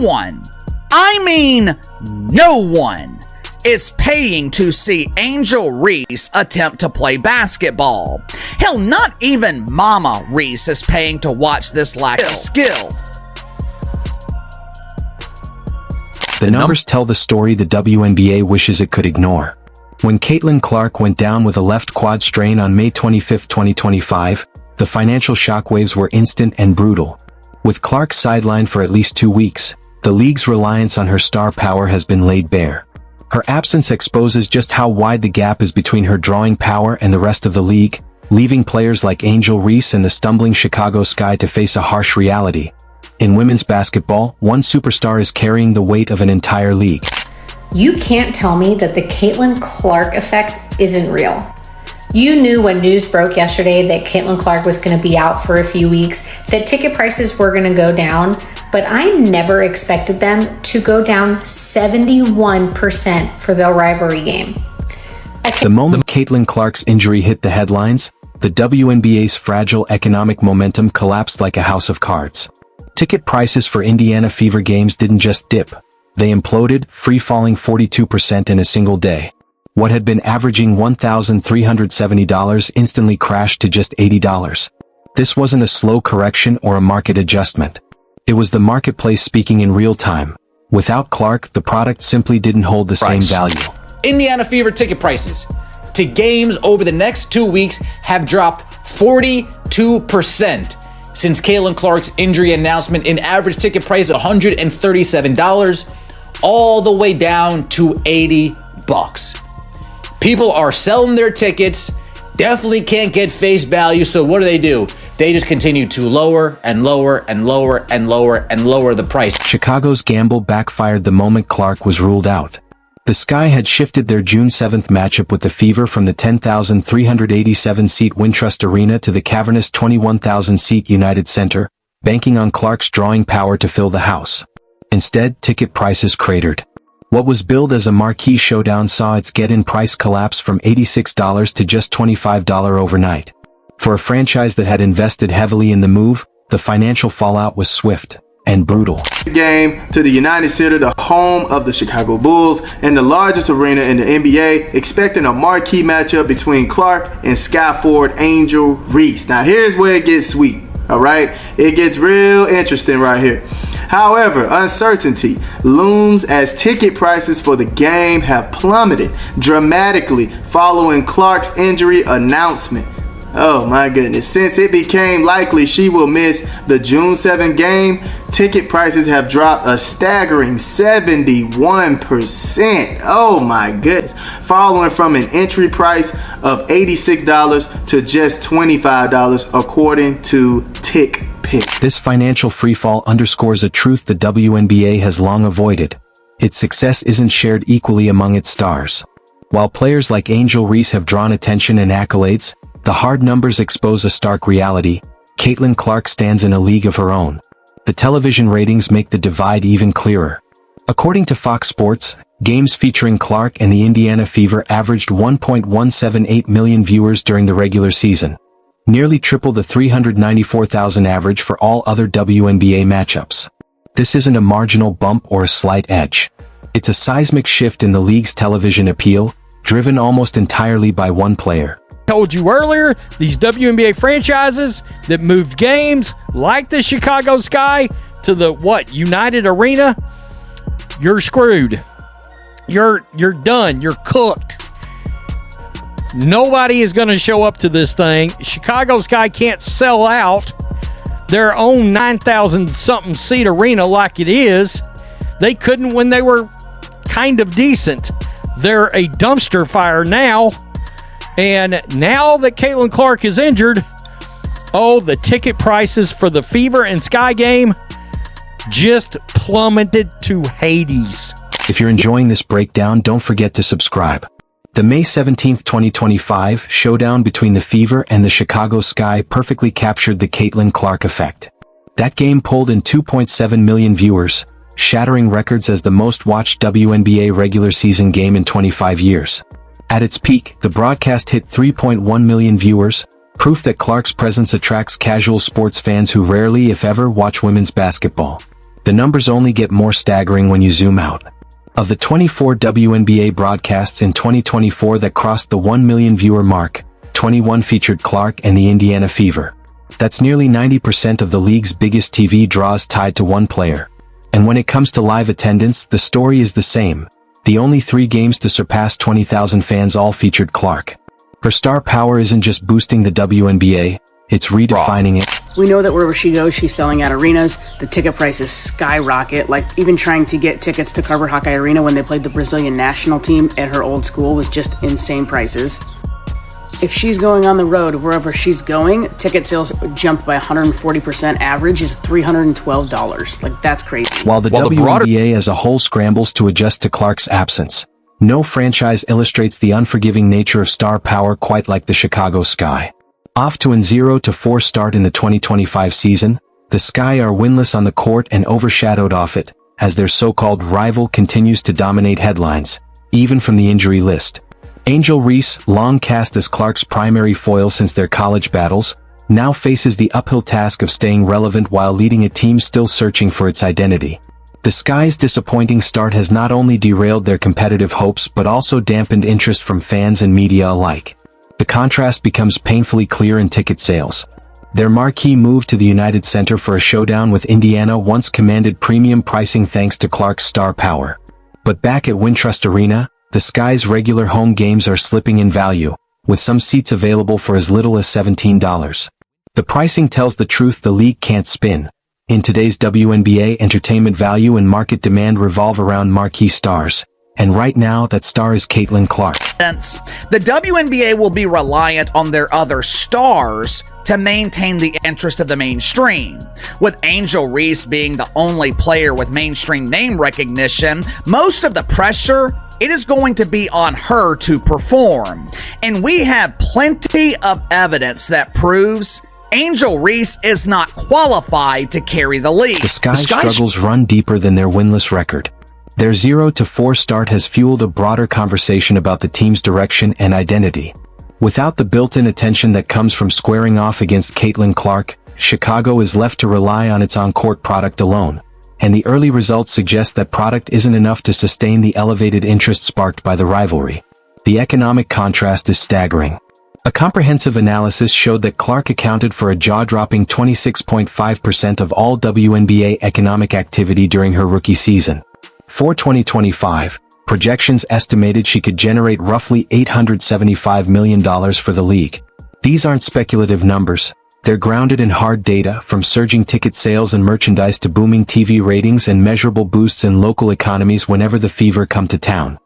one, I mean no one, is paying to see Angel Reese attempt to play basketball. Hell, not even Mama Reese is paying to watch this lack of skill. The numbers tell the story the WNBA wishes it could ignore. When Caitlin Clark went down with a left quad strain on May 25, 2025, the financial shockwaves were instant and brutal. With Clark sidelined for at least 2 weeks, the league's reliance on her star power has been laid bare. Her absence exposes just how wide the gap is between her drawing power and the rest of the league, leaving players like Angel Reese and the stumbling Chicago Sky to face a harsh reality. In women's basketball, one superstar is carrying the weight of an entire league. You can't tell me that the Caitlin Clark effect isn't real. You knew when news broke yesterday that Caitlin Clark was going to be out for a few weeks, that ticket prices were going to go down, but I never expected them to go down 71% for the rivalry game. The moment Caitlin Clark's injury hit the headlines, the WNBA's fragile economic momentum collapsed like a house of cards. Ticket prices for Indiana Fever games didn't just dip. They imploded, free-falling 42% in a single day. What had been averaging $1,370 instantly crashed to just $80. This wasn't a slow correction or a market adjustment. It was the marketplace speaking in real time. Without Clark, the product simply didn't hold the same value. Indiana Fever ticket prices to games over the next 2 weeks have dropped 42% since Caitlin Clark's injury announcement. An average ticket price of $137, all the way down to $80. People are selling their tickets, definitely can't get face value, so what do? They just continue to lower and lower and lower and lower and lower the price. Chicago's gamble backfired the moment Clark was ruled out. The Sky had shifted their June 7th matchup with the Fever from the 10,387-seat Wintrust Arena to the cavernous 21,000-seat United Center, banking on Clark's drawing power to fill the house. Instead, ticket prices cratered. What was billed as a marquee showdown saw its get-in price collapse from $86 to just $25 overnight. For a franchise that had invested heavily in the move, the financial fallout was swift and brutal. Game to the United Center, the home of the Chicago Bulls and the largest arena in the NBA, expecting a marquee matchup between Clark and Sky forward Angel Reese. Now here's where it gets sweet, all right? It gets real interesting right here. However, uncertainty looms as ticket prices for the game have plummeted dramatically following Clark's injury announcement. Oh my goodness. Since it became likely she will miss the June 7th game, ticket prices have dropped a staggering 71%. Oh my goodness. Following from an entry price of $86 to just $25 according to TickPick. This financial freefall underscores a truth the WNBA has long avoided. Its success isn't shared equally among its stars. While players like Angel Reese have drawn attention and accolades, the hard numbers expose a stark reality. Caitlin Clark stands in a league of her own. The television ratings make the divide even clearer. According to Fox Sports, games featuring Clark and the Indiana Fever averaged 1.178 million viewers during the regular season, nearly triple the 394,000 average for all other WNBA matchups. This isn't a marginal bump or a slight edge. It's a seismic shift in the league's television appeal, driven almost entirely by one player. Told you earlier, these WNBA franchises that moved games like the Chicago Sky to the United Arena, you're screwed. You're done. You're cooked. Nobody is going to show up to this thing. Chicago Sky can't sell out their own 9,000 something seat arena like it is. They couldn't when they were kind of decent. They're a dumpster fire now. And now that Caitlin Clark is injured, the ticket prices for the Fever and Sky game just plummeted to Hades. If you're enjoying this breakdown, don't forget to subscribe. The May 17, 2025 showdown between the Fever and the Chicago Sky perfectly captured the Caitlin Clark effect. That game pulled in 2.7 million viewers, shattering records as the most-watched WNBA regular season game in 25 years. At its peak, the broadcast hit 3.1 million viewers, proof that Clark's presence attracts casual sports fans who rarely, if ever, watch women's basketball. The numbers only get more staggering when you zoom out. Of the 24 WNBA broadcasts in 2024 that crossed the 1 million viewer mark, 21 featured Clark and the Indiana Fever. That's nearly 90% of the league's biggest TV draws tied to one player. And when it comes to live attendance, the story is the same. The only 3 games to surpass 20,000 fans all featured Clark. Her star power isn't just boosting the WNBA, it's redefining it. We know that wherever she goes, she's selling out arenas. The ticket prices skyrocket. Like, even trying to get tickets to Carver Hawkeye Arena when they played the Brazilian national team at her old school was just insane prices. If she's going on the road, wherever she's going, ticket sales jumped by 140%. Average is $312. Like, that's crazy. While the WNBA as a whole scrambles to adjust to Clark's absence, no franchise illustrates the unforgiving nature of star power quite like the Chicago Sky. Off to an 0-4 start in the 2025 season, the Sky are winless on the court and overshadowed off it, as their so-called rival continues to dominate headlines, even from the injury list. Angel Reese, long cast as Clark's primary foil since their college battles, now faces the uphill task of staying relevant while leading a team still searching for its identity. The Sky's disappointing start has not only derailed their competitive hopes but also dampened interest from fans and media alike. The contrast becomes painfully clear in ticket sales. Their marquee move to the United Center for a showdown with Indiana once commanded premium pricing thanks to Clark's star power. But back at Wintrust Arena, the Sky's regular home games are slipping in value, with some seats available for as little as $17. The pricing tells the truth the league can't spin. In today's WNBA, entertainment value and market demand revolve around marquee stars. And right now, that star is Caitlin Clark. The WNBA will be reliant on their other stars to maintain the interest of the mainstream. With Angel Reese being the only player with mainstream name recognition, most of the pressure, it is going to be on her to perform. And we have plenty of evidence that proves Angel Reese is not qualified to carry the league. The Sky struggles run deeper than their winless record. Their 0-4 start has fueled a broader conversation about the team's direction and identity. Without the built-in attention that comes from squaring off against Caitlin Clark, Chicago is left to rely on its on-court product alone. And the early results suggest that product isn't enough to sustain the elevated interest sparked by the rivalry. The economic contrast is staggering. A comprehensive analysis showed that Clark accounted for a jaw-dropping 26.5% of all WNBA economic activity during her rookie season. For 2025, projections estimated she could generate roughly $875 million for the league. These aren't speculative numbers. They're grounded in hard data, from surging ticket sales and merchandise to booming TV ratings and measurable boosts in local economies whenever the Fever come to town.